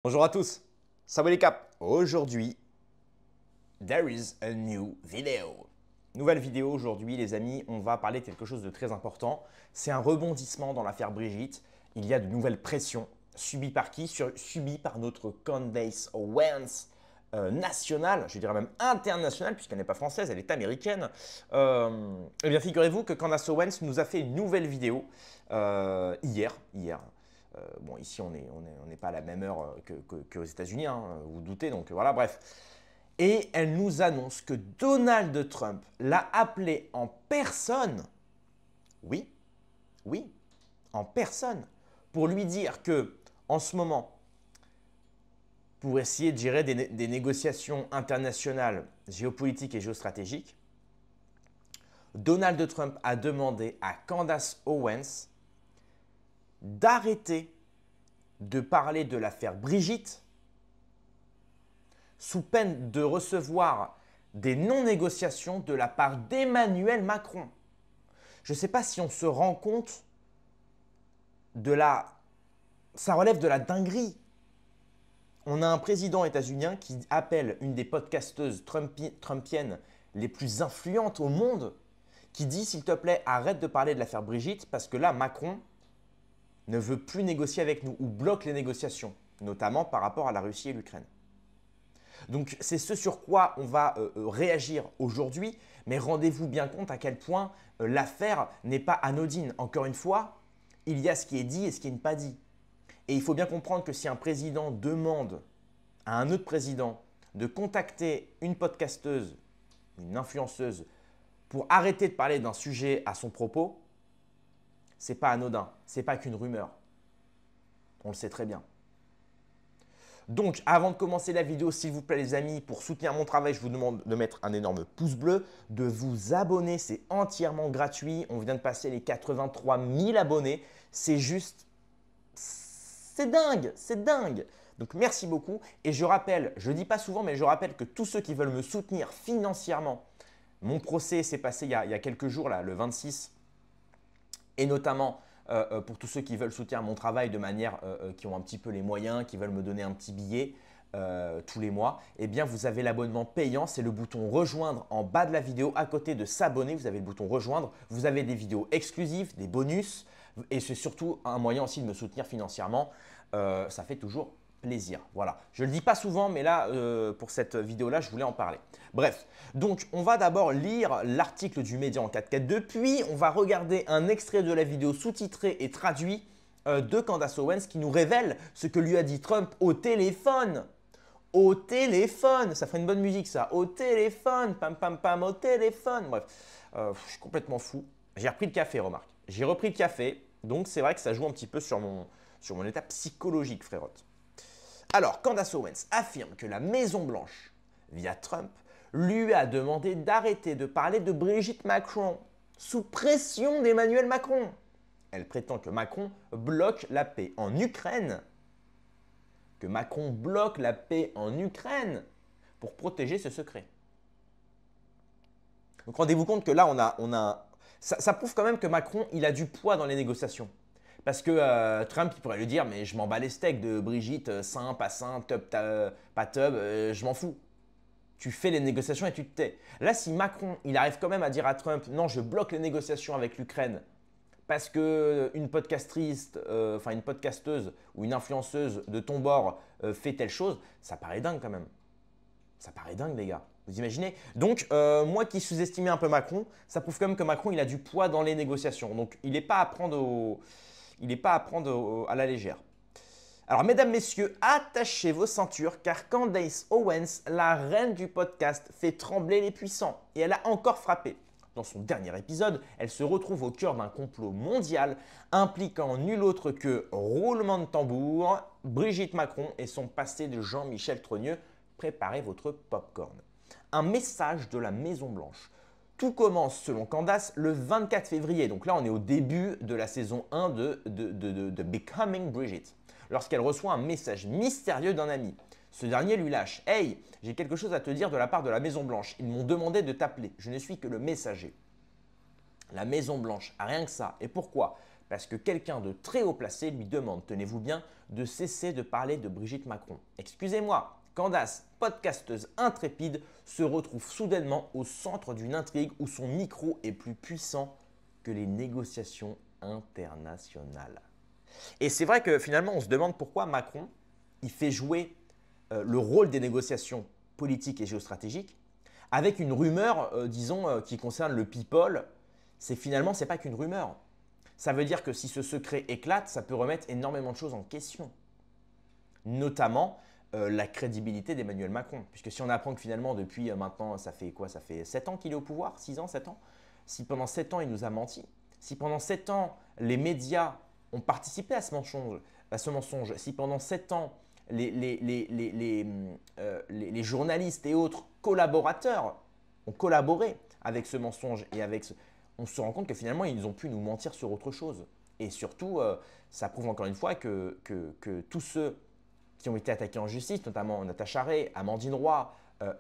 Bonjour à tous, salut les caps. Aujourd'hui, there is a new video. Nouvelle vidéo aujourd'hui les amis, on va parler de quelque chose de très important. C'est un rebondissement dans l'affaire Brigitte. Il y a de nouvelles pressions subies par qui? Subies par notre Candace Owens nationale, je dirais même internationale puisqu'elle n'est pas française, elle est américaine. Eh bien figurez-vous que Candace Owens nous a fait une nouvelle vidéo hier. Bon, ici, on n'est pas à la même heure qu'aux États-Unis, hein, vous vous doutez, donc voilà, bref. Et elle nous annonce que Donald Trump l'a appelé en personne, oui, oui, en personne, pour lui dire que, en ce moment, pour essayer de gérer des négociations internationales, géopolitiques et géostratégiques, Donald Trump a demandé à Candace Owens d'arrêter de parler de l'affaire Brigitte sous peine de recevoir des non-négociations de la part d'Emmanuel Macron. Je ne sais pas si on se rend compte de la... Ça relève de la dinguerie. On a un président états-unien qui appelle une des podcasteuses trumpiennes les plus influentes au monde, qui dit s'il te plaît arrête de parler de l'affaire Brigitte parce que là Macron ne veut plus négocier avec nous ou bloque les négociations, notamment par rapport à la Russie et l'Ukraine. Donc c'est ce sur quoi on va réagir aujourd'hui, mais rendez-vous bien compte à quel point l'affaire n'est pas anodine. Encore une fois, il y a ce qui est dit et ce qui n'est pas dit. Et il faut bien comprendre que si un président demande à un autre président de contacter une podcasteuse, une influenceuse, pour arrêter de parler d'un sujet à son propos, ce n'est pas anodin, ce n'est pas qu'une rumeur. On le sait très bien. Donc, avant de commencer la vidéo, s'il vous plaît les amis, pour soutenir mon travail, je vous demande de mettre un énorme pouce bleu, de vous abonner, c'est entièrement gratuit. On vient de passer les 83 000 abonnés. C'est juste, c'est dingue, c'est dingue. Donc, merci beaucoup. Et je rappelle, je ne dis pas souvent, mais je rappelle que tous ceux qui veulent me soutenir financièrement, mon procès s'est passé il y a quelques jours, là, le 26, et notamment pour tous ceux qui veulent soutenir mon travail de manière, qui ont un petit peu les moyens, qui veulent me donner un petit billet tous les mois, eh bien vous avez l'abonnement payant, c'est le bouton rejoindre en bas de la vidéo. À côté de s'abonner, vous avez le bouton rejoindre. Vous avez des vidéos exclusives, des bonus et c'est surtout un moyen aussi de me soutenir financièrement. Ça fait toujours plaisir. Voilà, je ne le dis pas souvent, mais là, pour cette vidéo-là, je voulais en parler. Bref, donc on va d'abord lire l'article du Média en 4K2, puis on va regarder un extrait de la vidéo sous-titré et traduit de Candace Owens qui nous révèle ce que lui a dit Trump au téléphone. Au téléphone, ça ferait une bonne musique ça, au téléphone, pam pam pam, au téléphone. Bref, je suis complètement fou. J'ai repris le café, remarque. J'ai repris le café, donc c'est vrai que ça joue un petit peu sur mon état psychologique, frérotte. Alors, Candace Owens affirme que la Maison-Blanche, via Trump, lui a demandé d'arrêter de parler de Brigitte Macron, sous pression d'Emmanuel Macron. Elle prétend que Macron bloque la paix en Ukraine. Que Macron bloque la paix en Ukraine pour protéger ce secret. Donc rendez-vous compte que là, ça prouve quand même que Macron, il a du poids dans les négociations. Parce que Trump, il pourrait lui dire « mais je m'en bats les steaks de Brigitte, sain, pas sain, tub, pas tub, je m'en fous ». Tu fais les négociations et tu te tais. Là, si Macron, il arrive quand même à dire à Trump « non, je bloque les négociations avec l'Ukraine parce qu'une podcastrice, une podcasteuse ou une influenceuse de ton bord fait telle chose », ça paraît dingue quand même. Ça paraît dingue les gars. Vous imaginez? Donc, moi qui sous-estimais un peu Macron, ça prouve quand même que Macron, il a du poids dans les négociations. Donc, il n'est pas à prendre à la légère. Alors, mesdames, messieurs, attachez vos ceintures car Candace Owens, la reine du podcast, fait trembler les puissants. Et elle a encore frappé. Dans son dernier épisode, elle se retrouve au cœur d'un complot mondial impliquant nul autre que, roulement de tambour, Brigitte Macron et son passé de Jean-Michel Trogneux. Préparez votre popcorn. Un message de la Maison-Blanche. Tout commence, selon Candace, le 24 février. Donc là, on est au début de la saison 1 de Becoming Brigitte. Lorsqu'elle reçoit un message mystérieux d'un ami. Ce dernier lui lâche « Hey, j'ai quelque chose à te dire de la part de la Maison-Blanche. Ils m'ont demandé de t'appeler. Je ne suis que le messager. » La Maison-Blanche, rien que ça. Et pourquoi? parce que quelqu'un de très haut placé lui demande, tenez-vous bien, de cesser de parler de Brigitte Macron. Excusez-moi, Candace, podcasteuse intrépide, se retrouve soudainement au centre d'une intrigue où son micro est plus puissant que les négociations internationales. Et c'est vrai que finalement, on se demande pourquoi Macron, il fait jouer le rôle des négociations politiques et géostratégiques avec une rumeur, disons, qui concerne le people. Finalement, ce n'est pas qu'une rumeur. Ça veut dire que si ce secret éclate, ça peut remettre énormément de choses en question. Notamment la crédibilité d'Emmanuel Macron. Puisque si on apprend que finalement, depuis maintenant, ça fait quoi? Ça fait 7 ans qu'il est au pouvoir? 6 ans, 7 ans? Si pendant 7 ans, il nous a menti, si pendant 7 ans, les médias ont participé à ce mensonge, si pendant 7 ans, les journalistes et autres collaborateurs ont collaboré avec ce mensonge et on se rend compte que finalement, ils ont pu nous mentir sur autre chose. Et surtout, ça prouve encore une fois que tous ceux qui ont été attaqués en justice, notamment Natacha Ray, Amandine Roy,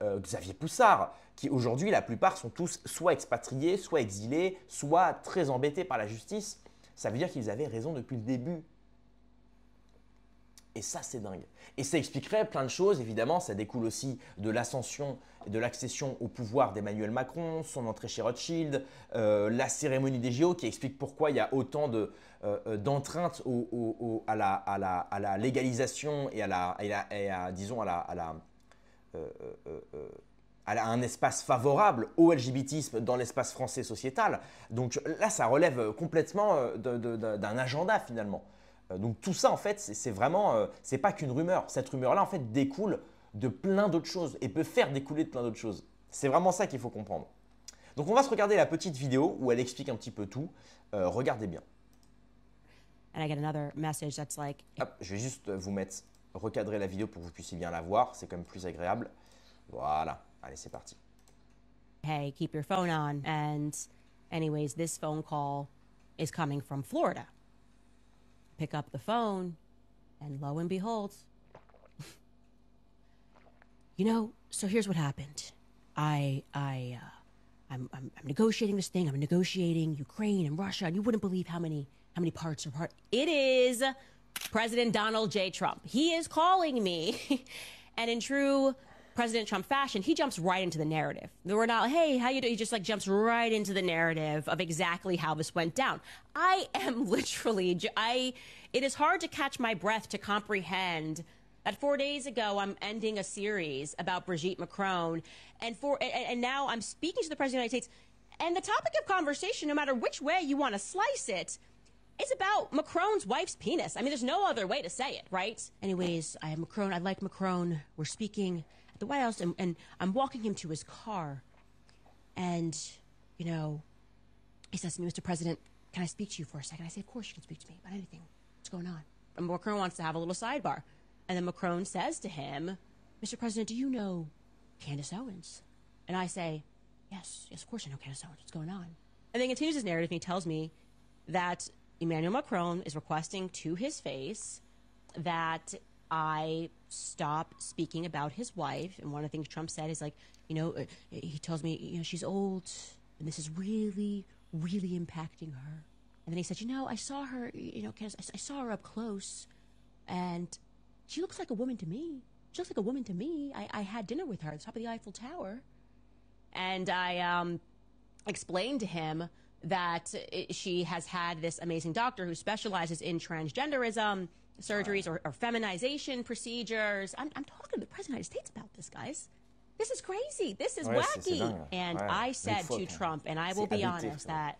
Xavier Poussard, qui aujourd'hui, la plupart sont tous soit expatriés, soit exilés, soit très embêtés par la justice. Ça veut dire qu'ils avaient raison depuis le début. Et ça, c'est dingue. Et ça expliquerait plein de choses. Évidemment, ça découle aussi de l'ascension et de l'accession au pouvoir d'Emmanuel Macron, son entrée chez Rothschild, la cérémonie des JO qui explique pourquoi il y a autant d'entreintes à la légalisation et à un espace favorable au LGBTisme dans l'espace français sociétal. Donc là, ça relève complètement d'un agenda finalement. Donc tout ça, en fait, c'est vraiment, c'est pas qu'une rumeur. Cette rumeur-là, en fait, découle de plein d'autres choses et peut faire découler de plein d'autres choses. C'est vraiment ça qu'il faut comprendre. Donc on va se regarder la petite vidéo où elle explique un petit peu tout. Regardez bien. And I get another message that's like, Hop, je vais juste vous recadrer la vidéo pour que vous puissiez bien la voir. C'est quand même plus agréable. Voilà. Allez, c'est parti. hey, keep your phone on. And anyways, this phone call is coming from Florida. Pick up the phone, and lo and behold, you know, so here's what happened. I'm negotiating this thing. I'm negotiating Ukraine and Russia, and you wouldn't believe how many parts are part. It is President Donald J. Trump. He is calling me, and in true President Trump fashion, he jumps right into the narrative. We're not, hey, how you doing? He just like jumps right into the narrative of exactly how this went down. I am literally, it is hard to catch my breath to comprehend that 4 days ago I'm ending a series about Brigitte Macron, and now I'm speaking to the President of the United States, and the topic of conversation, no matter which way you want to slice it, is about Macron's wife's penis. I mean, there's no other way to say it, right? Anyways, I have Macron. I like Macron. We're speaking the White House, and I'm walking him to his car, and, you know, he says to me, Mr. President, can I speak to you for a second? I say, of course you can speak to me about anything. What's going on? And Macron wants to have a little sidebar. And then Macron says to him, Mr. President, do you know Candace Owens? And I say, yes, of course I know Candace Owens. What's going on? And then he continues his narrative, and he tells me that Emmanuel Macron is requesting to his face that I stop speaking about his wife. And one of the things Trump said is like, you know, he tells me, you know, she's old and this is really, really impacting her. And then he said, you know, I saw her, you know, Candace, I saw her up close and she looks like a woman to me. She looks like a woman to me. I had dinner with her at the top of the Eiffel Tower. And I explained to him that she has had this amazing doctor who specializes in transgenderism surgeries or feminization procedures. I'm talking to the President of the United States about this, guys. This is crazy. This is wacky. And I said to Trump, and I will be honest, that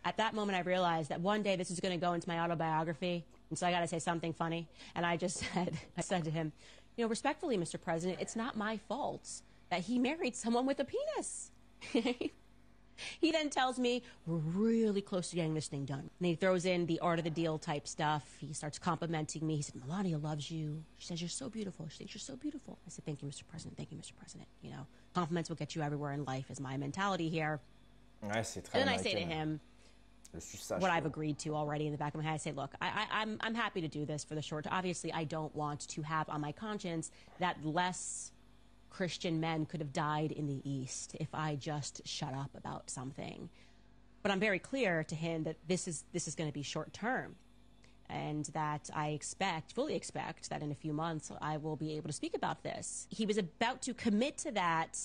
at that moment I realized that one day this is going to go into my autobiography, and so I got to say something funny. And I said to him, you know, respectfully, Mr. President, it's not my fault that he married someone with a penis. He then tells me, we're really close to getting this thing done. And he throws in the art of the deal type stuff. He starts complimenting me. He said, Melania loves you. She says, you're so beautiful. She thinks you're so beautiful. I said, thank you, Mr. President. Thank you, Mr. President. You know, compliments will get you everywhere in life is my mentality here. Ouais, c'est très and then I say to him, what I've agreed to already in the back of my head. I say, look, I'm happy to do this for the short. Obviously, I don't want to have on my conscience that less Christian men could have died in the East if I just shut up about something. But I'm very clear to him that this is going to be short term, and that I fully expect that in a few months I will be able to speak about this. He was about to commit to that,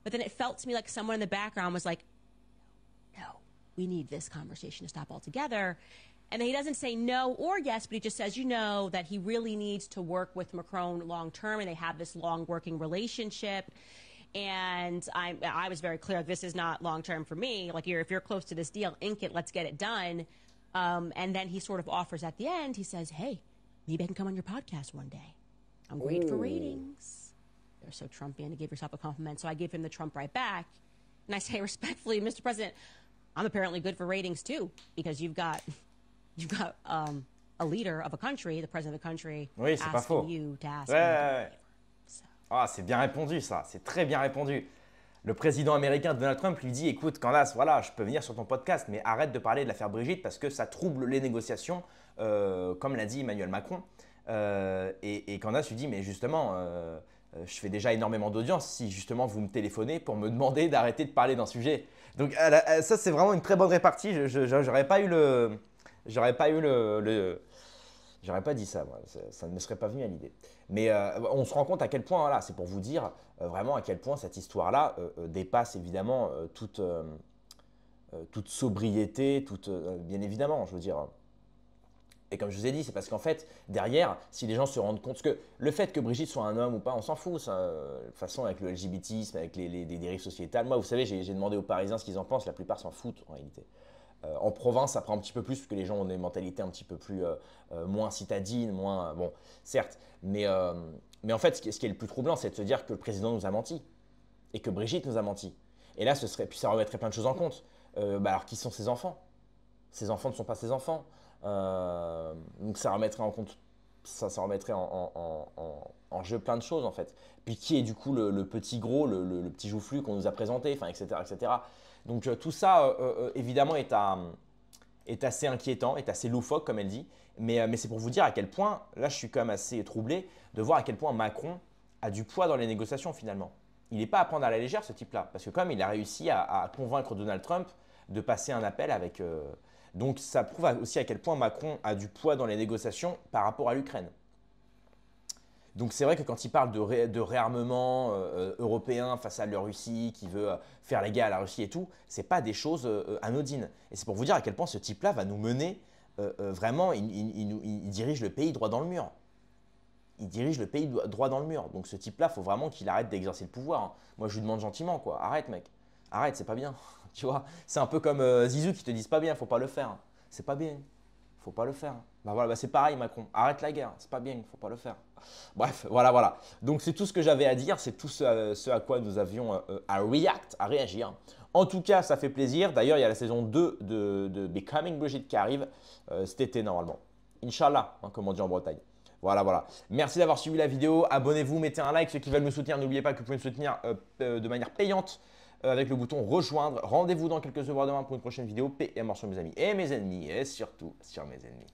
but then it felt to me like someone in the background was like, no, we need this conversation to stop altogether. And then he doesn't say no or yes, but he just says, that he really needs to work with Macron long term, and they have this long working relationship. And I was very clear, this is not long term for me. Like, if you're close to this deal, ink it, let's get it done. And then he sort of offers at the end, he says, hey, maybe I can come on your podcast one day. I'm great for ratings. You're so Trumpian to give yourself a compliment. So I give him the Trump right back. And I say respectfully, Mr. President, I'm apparently good for ratings too, because you've got a leader of a country, the president of the country, oui, c'est pas faux. You to ask ouais. Ah, c'est bien répondu ça, c'est très bien répondu. Le président américain Donald Trump lui dit, écoute Candace, voilà, je peux venir sur ton podcast, mais arrête de parler de l'affaire Brigitte parce que ça trouble les négociations, comme l'a dit Emmanuel Macron. Et Candace lui dit, mais justement, je fais déjà énormément d'audience si justement vous me téléphonez pour me demander d'arrêter de parler d'un sujet. Donc ça, c'est vraiment une très bonne répartie. J'aurais pas dit ça, moi. Ça ne me serait pas venu à l'idée. Mais on se rend compte à quel point, voilà, c'est pour vous dire vraiment à quel point cette histoire-là dépasse évidemment toute sobriété, bien évidemment, je veux dire. Et comme je vous ai dit, c'est parce qu'en fait, derrière, si les gens se rendent compte que le fait que Brigitte soit un homme ou pas, on s'en fout. Ça, de toute façon, avec le LGBTisme, avec les dérives sociétales, moi, vous savez, j'ai demandé aux Parisiens ce qu'ils en pensent, la plupart s'en foutent en réalité. En province, ça prend un petit peu plus parce que les gens ont des mentalités un petit peu plus moins citadines, moins bon, certes. Mais en fait, ce qui est le plus troublant, c'est de se dire que le président nous a menti et que Brigitte nous a menti. Et là, puis ça remettrait plein de choses en compte. Alors, qui sont ses enfants? Ses enfants ne sont pas ses enfants. Donc, ça remettrait en compte, ça remettrait en jeu plein de choses en fait. Puis qui est du coup le petit gros, le petit joufflu qu'on nous a présenté, enfin, etc., etc. Donc tout ça, évidemment, est assez inquiétant, est assez loufoque, comme elle dit. Mais c'est pour vous dire à quel point, là, je suis quand même assez troublé de voir à quel point Macron a du poids dans les négociations, finalement. Il n'est pas à prendre à la légère, ce type-là. Parce que comme il a réussi à convaincre Donald Trump de passer un appel avec… Donc ça prouve aussi à quel point Macron a du poids dans les négociations par rapport à l'Ukraine. Donc c'est vrai que quand il parle de réarmement européen face à la Russie, qui veut faire les gars à la Russie et tout, ce n'est pas des choses anodines. Et c'est pour vous dire à quel point ce type-là va nous mener vraiment, il dirige le pays droit dans le mur. Il dirige le pays droit dans le mur. Donc ce type-là, il faut vraiment qu'il arrête d'exercer le pouvoir. Hein. Moi, je lui demande gentiment, quoi. Arrête, mec. Arrête, c'est pas bien. Tu vois, c'est un peu comme Zizou qui te dit c'est pas bien, faut pas le faire. C'est pas bien. Faut pas le faire. Bah voilà, bah c'est pareil Macron. Arrête la guerre, c'est pas bien, faut pas le faire. Bref, voilà. Donc c'est tout ce que j'avais à dire, c'est tout ce à quoi nous avions à réagir. En tout cas, ça fait plaisir. D'ailleurs, il y a la saison 2 de Becoming Brigitte qui arrive cet été normalement. Inch'Allah, hein, comme on dit en Bretagne. Voilà. Merci d'avoir suivi la vidéo. Abonnez-vous, mettez un like. Ceux qui veulent me soutenir, n'oubliez pas que vous pouvez me soutenir de manière payante avec le bouton rejoindre. Rendez-vous dans quelques heures demain pour une prochaine vidéo. Paix et mort sur mes amis et mes ennemis et surtout sur mes ennemis.